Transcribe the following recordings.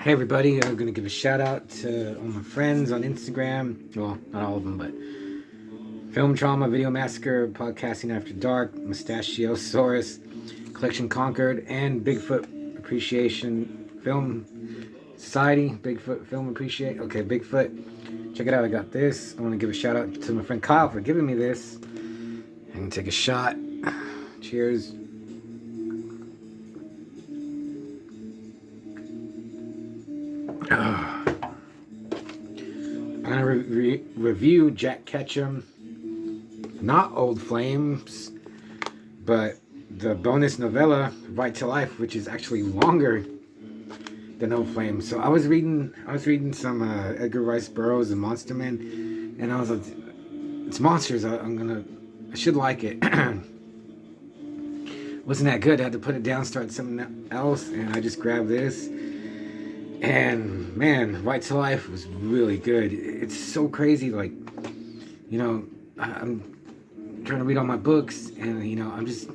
Hey everybody, I'm going to give a shout out to all my friends on Instagram. Well, not all of them, but Film Trauma, Video Massacre, Podcasting After Dark, Mustachiosaurus, Collection Conquered, and Bigfoot Appreciation Film Society. Bigfoot Film Appreciate. Okay, Bigfoot. Check it out. I got this. I want to give a shout out to my friend Kyle for giving me this. I'm going to take a shot. Cheers. I'm going to review Jack Ketchum, not Old Flames, but the bonus novella, Right to Life, which is actually longer than Old Flames. So I was reading some Edgar Rice Burroughs and Monster Man, and I was like, it's monsters, I should like it. Wasn't that good. I had to put it down, start something else, and I just grabbed this. And man, Right to Life was really good. It's so crazy. Like, you know, I'm trying to read all my books, and you know, I'm just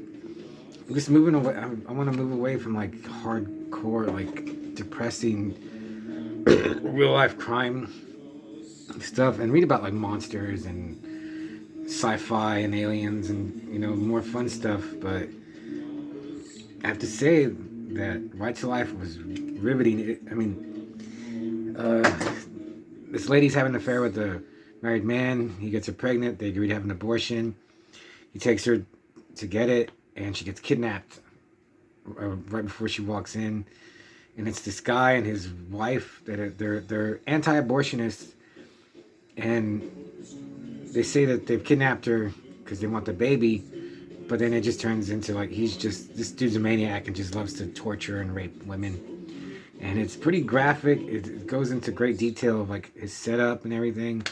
moving away. I want to move away from like hardcore, like depressing, real life crime stuff, and read about like monsters and sci-fi and aliens and, you know, more fun stuff. But I have to say that Right to Life was riveting. This lady's having an affair with a married man. He gets her pregnant. They agree to have an abortion. He takes her to get it, and she gets kidnapped right before she walks in. And it's this guy and his wife that they're anti-abortionists, and they say that they've kidnapped her because they want the baby. But then it just turns into like this dude's a maniac and just loves to torture and rape women. And it's pretty graphic. It goes into great detail of like his setup and everything,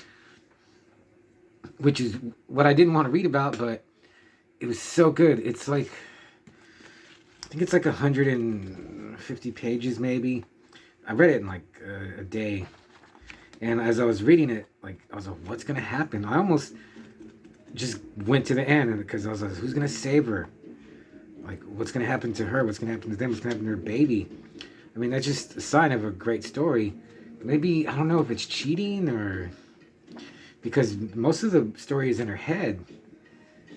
which is what I didn't want to read about, but it was so good. It's like, I think it's like 150 pages maybe. I read it in like a day. And as I was reading it, like I was like, what's going to happen? I almost just went to the end because I was like, who's going to save her? Like, what's going to happen to her? What's going to happen to them? What's going to happen to her baby? I mean, that's just a sign of a great story. Maybe, I don't know if it's cheating or... because most of the story is in her head.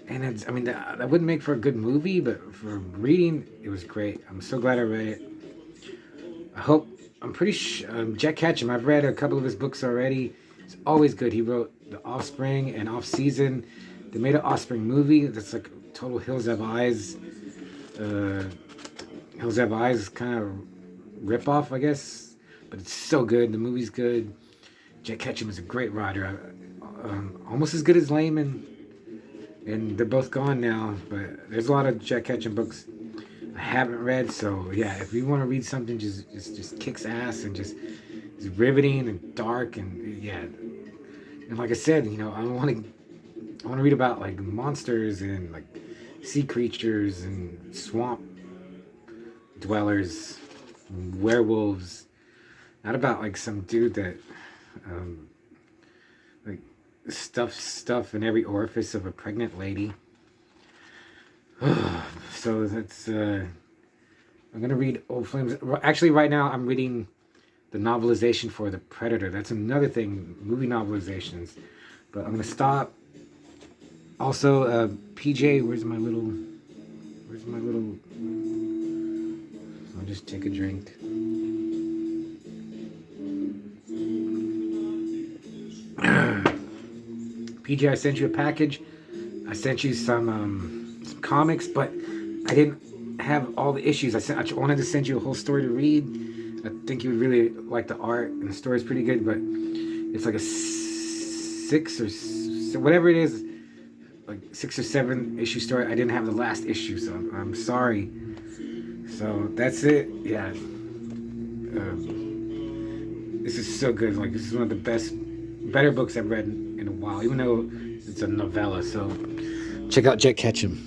And it's, I mean, that wouldn't make for a good movie, but for reading, it was great. I'm so glad I read it. I'm pretty sure... Jack Ketchum, I've read a couple of his books already. It's always good. He wrote The Offspring and Off Season. They made an Offspring movie that's like total Hills Have Eyes. Hills Have Eyes kind of rip-off, I guess. But it's so good. The movie's good. Jack Ketchum is a great writer. Almost as good as Layman. And they're both gone now. But there's a lot of Jack Ketchum books I haven't read. So yeah, if you want to read something just kicks ass and just is riveting and dark and yeah. And like I said, you know, I want to read about like monsters and like sea creatures and swamp dwellers, and werewolves. Not about like some dude that like stuffs stuff in every orifice of a pregnant lady. So that's I'm gonna read Old Flames. Actually, right now I'm reading the novelization for The Predator. That's another thing, movie novelizations. But I'm gonna stop. Also, PJ, where's my little? I'll just take a drink. PJ, I sent you a package. I sent you some comics, but I didn't have all the issues. I wanted to send you a whole story to read. I think you would really like the art, and the story's pretty good, but it's like a 6 or whatever it is, like 6 or 7 issue story. I didn't have the last issue, so I'm sorry. So that's it. Yeah. This is so good. Like, this is one of the better books I've read in a while, even though it's a novella. So check out Jack Ketchum.